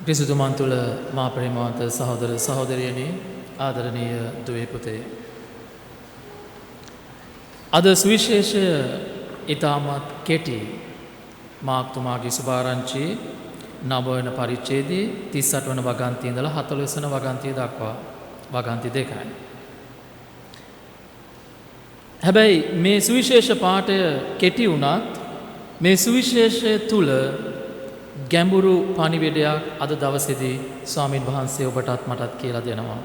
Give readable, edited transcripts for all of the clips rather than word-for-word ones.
ක්‍රිස්තුතුමන් තුළ මා ප්‍රේමවන්ත සහෝදර සහෝදරියනි ආදරණීය දුවේ පුතේ. අද සුවිශේෂය ඉතාමත් කෙටි මාක්තුමාගේ සුභාරංචි 9 වන පරිච්ඡේදයේ 38 වන වගන්තිය ඉඳලා 40 වන වගන්තිය දක්වා වගන්ති දෙකයි. හැබැයි මේ සුවිශේෂ පාඨය කෙටි වුණත් මේ සුවිශේෂය තුල ගැඹුරු පණිවිඩයක් අද දවසේදී ස්වාමින් වහන්සේ ඔබටත් මටත් කියලා දෙනවා.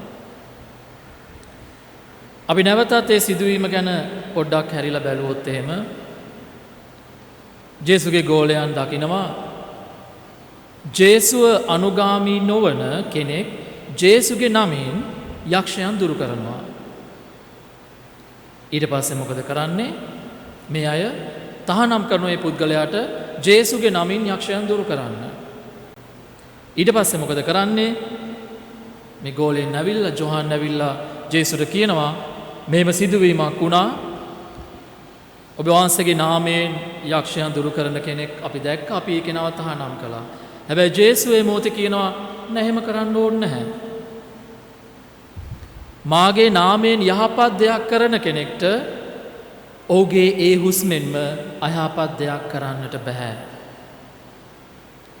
අපි නැවතත් ඒ සිදුවීම ගැන පොඩ්ඩක් හැරිලා බැලුවොත් එහෙම ජේසුගේ ගෝලයන් දකිනවා ජේසුව අනුගාමී නොවන කෙනෙක් ජේසුගේ නමින් යක්ෂයන් දුරු කරනවා. ඊට පස්සේ මොකද කරන්නේ? මේ අය තහනම් කරන මේ පුද්ගලයාට ජේසුගේ නමින් යක්ෂයන් දුරු කරන්න. ඊට පස්සේ මොකද කරන්නේ? මේ ගෝලෙන් ඇවිල්ලා ජොහන් ඇවිල්ලා ජේසුට කියනවා මේම සිදුවීමක් වුණා. ඔබ වහන්සේගේ නාමයෙන් යක්ෂයන් දුරු කරන කෙනෙක් අපි දැක්ක. අපි ඒ කෙනාව තහනම් කළා. හැබැයි ජේසුස් මේ මොහොතේ කියනවා නෑ එහෙම කරන්න ඕනේ නැහැ. මාගේ නාමයෙන් යහපත් දෙයක් කරන කෙනෙක්ට ඔහුගේ ඒ හුස්මෙන්ම අයහපත් දෙයක් කරන්නට බෑ.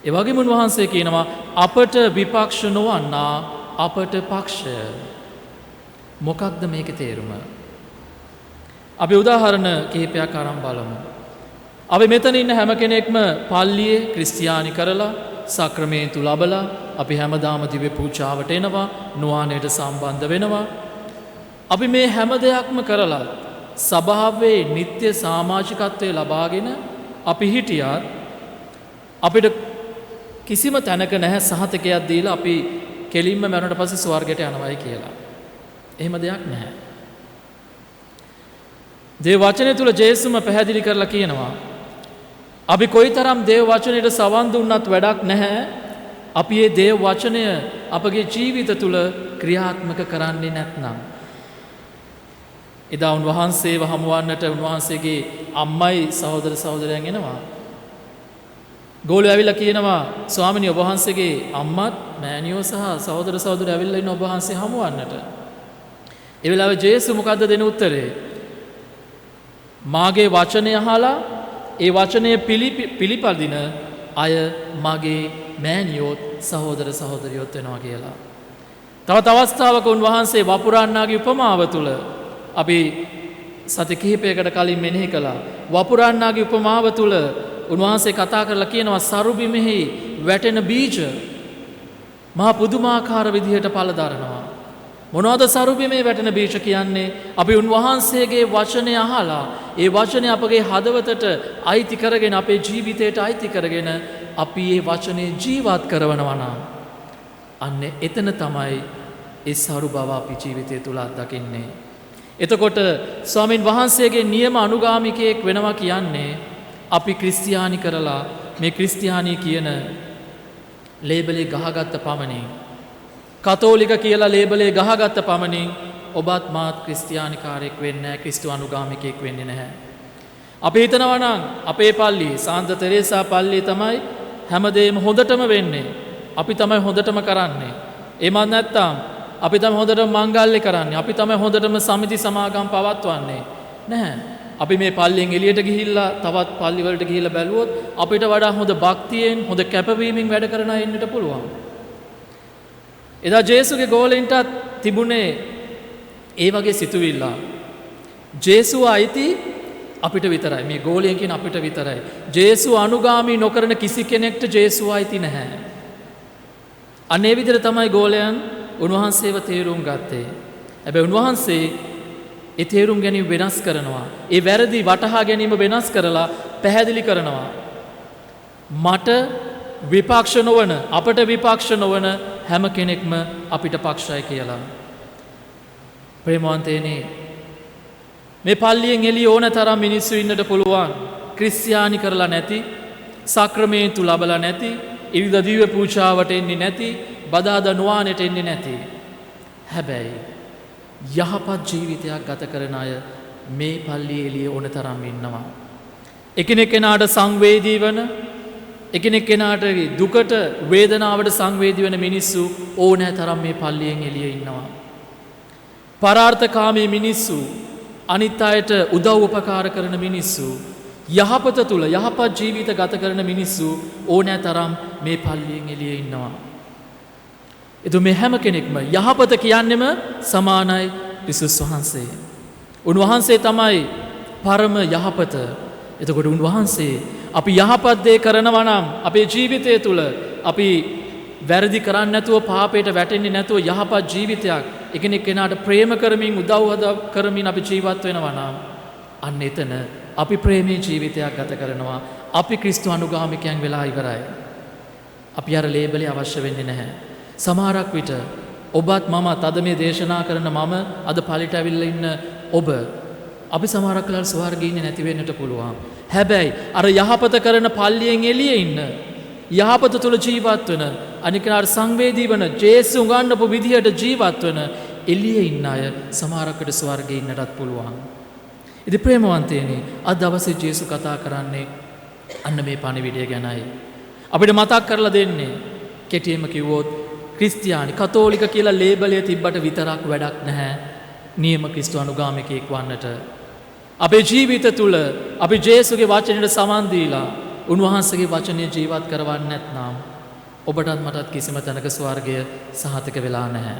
ඒ වගේම උන්වහන්සේ කියනවා අපට විපක්ෂ නොවන්නා අපට පක්ෂය. මොකක්ද මේකේ තේරුම? අපි උදාහරණ කිහිපයක් අරන් බලමු. අපි මෙතන ඉන්න හැම කෙනෙක්ම පල්ලියේ ක්‍රිස්තියානි කරලා සක්‍රමේන්තු ලබලා අපි හැමදාම දිව්‍ය පූජාවට එනවා, නුවාණයට සම්බන්ධ වෙනවා. අපි මේ හැම දෙයක්ම කරලා සභාවේ නිත්‍ය සමාජිකත්වයේ ලබාගෙන අපි හිටියත් අපිට කිසිම තැනක නැහැ සහතිකයක් දීලා අපි කෙලින්ම මරණට පස්සේ ස්වර්ගයට යනවායි කියලා. එහෙම දෙයක් නැහැ. දේව වචනය තුල ජේසුම පැහැදිලි කරලා කියනවා අපි කොයිතරම් දේව වචනයට සවන් දුන්නත් වැඩක් නැහැ. අපි මේ දේව වචනය අපගේ ජීවිත තුල ක්‍රියාත්මක කරන්නේ නැත්නම්. එදා උන්වහන්සේව හමුවන්නට උන්වහන්සේගේ අම්මයි සහෝදර සහෝදරයන් එනවා. ගෝලු ඇවිල්ලා කියනවා ස්වාමිනී ඔබ වහන්සේගේ අම්මත් මෑණියෝ සහ සහෝදර සහෝදරයෝ ඇවිල්ලා ඉන්න ඔබ වහන්සේ හමුවන්නට. ඒ වෙලාවේ ජේසුස් මොකද්ද දෙන උත්තරේ? මාගේ වචනය අහලා ඒ වචනය පිළිපදින අය මගේ මෑණියෝත් සහෝදර සහෝදරියෝත් වෙනවා කියලා. තවත් අවස්ථාවක උන්වහන්සේ වපුරන්නාගේ උපමාව තුල අපි සති කිහිපයකට කලින් මෙනෙහි කළා. වපුරන්නාගේ උපමාව තුල උන්වහන්සේ කතා කරලා කියනවා සරුබිමෙහි වැටෙන බීජ මහා පුදුමාකාර විදිහට පළ දරනවා. මොනවද සරුබිමේ වැටෙන බීජ කියන්නේ? අපි උන්වහන්සේගේ වචනය අහලා ඒ වචනය අපගේ හදවතට අයිති කරගෙන අපේ ජීවිතයට අයිති කරගෙන අපි ඒ වචනේ ජීවත් කරවනවා නම් අන්න එතන තමයි ඒ සරු බව අපි ජීවිතය තුල අත්දකින්නේ. එතකොට ස්වාමින් වහන්සේගේ නියම අනුගාමිකයෙක් වෙනවා කියන්නේ අපි ක්‍රිස්තියානි කරලා මේ ක්‍රිස්තියානි කියන ලේබලේ ගහගත්ත පමණින් කතෝලික කියලා ලේබලේ ගහගත්ත පමණින් ඔබත් මාත් ක්‍රිස්තියානිකාරයෙක් වෙන්නේ නැහැ, ක්‍රිස්තු අනුගාමිකයෙක් වෙන්නේ නැහැ. අපි හිතනවා නම් අපේ පල්ලියේ සාන්ත තෙරේසා පල්ලියේ තමයි හැමදේම හොඳටම වෙන්නේ. අපි තමයි හොඳටම කරන්නේ. එමත් නැත්තම් අපි තමයි හොඳටම මංගල්‍ය කරන්නේ. අපි තමයි හොඳටම සමිති සමාගම් පවත්වන්නේ. නැහැ. අපි මේ පල්ලියෙන් එළියට ගිහිල්ලා තවත් පල්ලි වලට ගිහිල්ලා බැලුවොත් අපිට වඩා හොඳ භක්තියෙන්, හොඳ කැපවීමෙන් වැඩ කරන අය ඉන්නට පුළුවන්. එදා ජේසුගේ ගෝලෙන්ටත් තිබුණේ ඒ වගේ සිතුවිල්ල. ජේසුව අයිති අපිට විතරයි. මේ ගෝලයෙන් කියන අපිට විතරයි. ජේසුව අනුගාමී නොකරන කිසි කෙනෙක්ට ජේසුව අයිති නැහැ. අනේ විදිහට තමයි ගෝලයන් උන්වහන්සේව තේරුම් ගත්තේ. හැබැයි උන්වහන්සේ ඒ තේරුම් ගැනීම වෙනස් කරනවා. ඒ වැරදි වටහා ගැනීම වෙනස් කරලා පැහැදිලි කරනවා. මට විපක්ෂ නොවන, අපට විපක්ෂ නොවන හැම කෙනෙක්ම අපිට පක්ෂයි කියලා. ප්‍රේමවන්තයනි, මේ පල්ලියෙන් එළිය ඕන තරම් මිනිස්සු ඉන්නට පුළුවන්. ක්‍රිස්තියානි කරලා නැති, සක්‍රමේන්තු ලබලා නැති, ඉරිදා දිව්‍ය පූජාවට එන්නේ නැති, බදාදා නුවාණයට එන්නේ නැති. හැබැයි යහපත් ජීවිතයක් ගත කරන අය මේ පල්ලියේ එළිය ඕන තරම් ඉන්නවා. එකිනෙක කෙනාට සංවේදී වන, එකිනෙක කෙනාට දුකට වේදනාවට සංවේදී වෙන මිනිස්සු ඕනෑ තරම් මේ පල්ලියෙන් එළියේ ඉන්නවා. පරාර්ථකාමී මිනිස්සු, අනිත් අයට උදව් උපකාර කරන මිනිස්සු, යහපත තුල යහපත් ජීවිත ගත කරන මිනිස්සු ඕනෑ තරම් මේ පල්ලියෙන් එළියේ ඉන්නවා. එතු මේ හැම කෙනෙක්ම යහපත කියන්නෙම සමානයි ක්‍රිස්තුස් වහන්සේ. උන්වහන්සේ තමයි පරම යහපත. එතකොට උන්වහන්සේ අපි යහපත් දේ කරනවා නම් අපේ ජීවිතය තුළ අපි වැරදි කරන්නේ නැතුව පාපයට වැටෙන්නේ නැතුව යහපත් ජීවිතයක් එකිනෙක කෙනාට ප්‍රේම කරමින් උදව් කරමින් අපි ජීවත් වෙනවා නම් අන්න එතන අපි ප්‍රේමී ජීවිතයක් ගත කරනවා. අපි ක්‍රිස්තු අනුගාමිකයන් වෙලා ඉවරයි. අපි අර ලේබලේ අවශ්‍ය වෙන්නේ නැහැ. සමහරක් විට ඔබත් මමත් අද මේ දේශනා කරන මම අද පලිට ඇවිල්ලා ඉන්න ඔබ අපි සමහරක් වෙලාවට ස්වර්ගයේ ඉන්නේ නැති වෙන්නට පුළුවන්. හැබැයි අර යහපත කරන පල්ලියෙන් එළියේ ඉන්න යහපත තුල ජීවත් වෙන අනිකනාට සංවේදී වන ජේසුස් උගන්වපු විදිහට ජීවත් වෙන එළියේ ඉන්න අය සමහරකට ස්වර්ගයේ ඉන්නටත් පුළුවන්. ඉතින් ප්‍රේමවන්තයනි අද දවසේ ජේසුස් කතා කරන්නේ අන්න මේ පණිවිඩය ගැනයි. අපිට මතක් කරලා දෙන්නේ කෙටියෙන්ම කිව්වොත් ක්‍රිස්තියානි කතෝලික කියලා ලේබලය තිබ්බට විතරක් වැඩක් නැහැ. නියම ක්‍රිස්තු අනුගාමිකයෙක් වන්නට අපේ ජීවිත තුළ අපි ජේසුගේ වචනයට සමන් දීලා උන්වහන්සේගේ වචනය ජීවත් කරවන්නේ නැත්නම් ඔබටත් මටත් කිසිම තැනක ස්වර්ගය සහතික වෙලා නැහැ.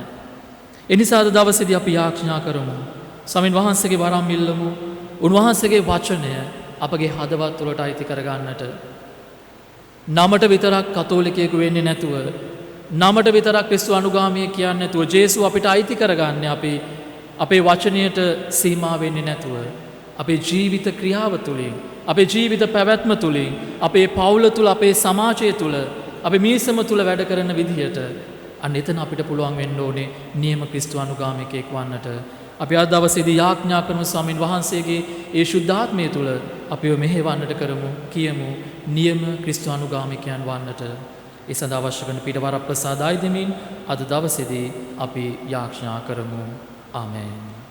ඒ නිසා අද දවසේදී අපි යාඥා කරමු. ස්වාමීන් වහන්සේගේ වරම් ඉල්ලමු. උන්වහන්සේගේ වචනය අපගේ හදවත් තුළට අයිති කරගන්නට. නමට විතරක් කතෝලිකයෙකු වෙන්නේ නැතුව, නමට විතරක් ක්‍රිස්තු අනුගාමී කියන්නේ නැතුව ජේසුස් අපිට අයිති කරගන්නේ අපි අපේ වචනයට සීමා වෙන්නේ නැතුව අපේ ජීවිත ක්‍රියාව තුළින්, අපේ ජීවිත පැවැත්ම තුළින්, අපේ පවුල තුළ, අපේ සමාජය තුළ, අපේ මිනිසම තුළ වැඩ කරන විදිහට අන්න එතන අපිට පුළුවන් වෙන්න ඕනේ නියම ක්‍රිස්තු අනුගාමිකයෙක් වන්නට. අපි අද දවසේදී යාඥා කරමු ස්වාමින් වහන්සේගේ ඒ ශුද්ධාත්මය තුළ අපිව මෙහෙවන්නට කරමු, කියමු නියම ක්‍රිස්තු අනුගාමිකයන් වන්නට. ඒ සඳහා අවශ්‍ය කරන පිටවර ප්‍රසාදයි දෙමින් අද දවසේදී අපි යාඥා කරමු. ආමේන්.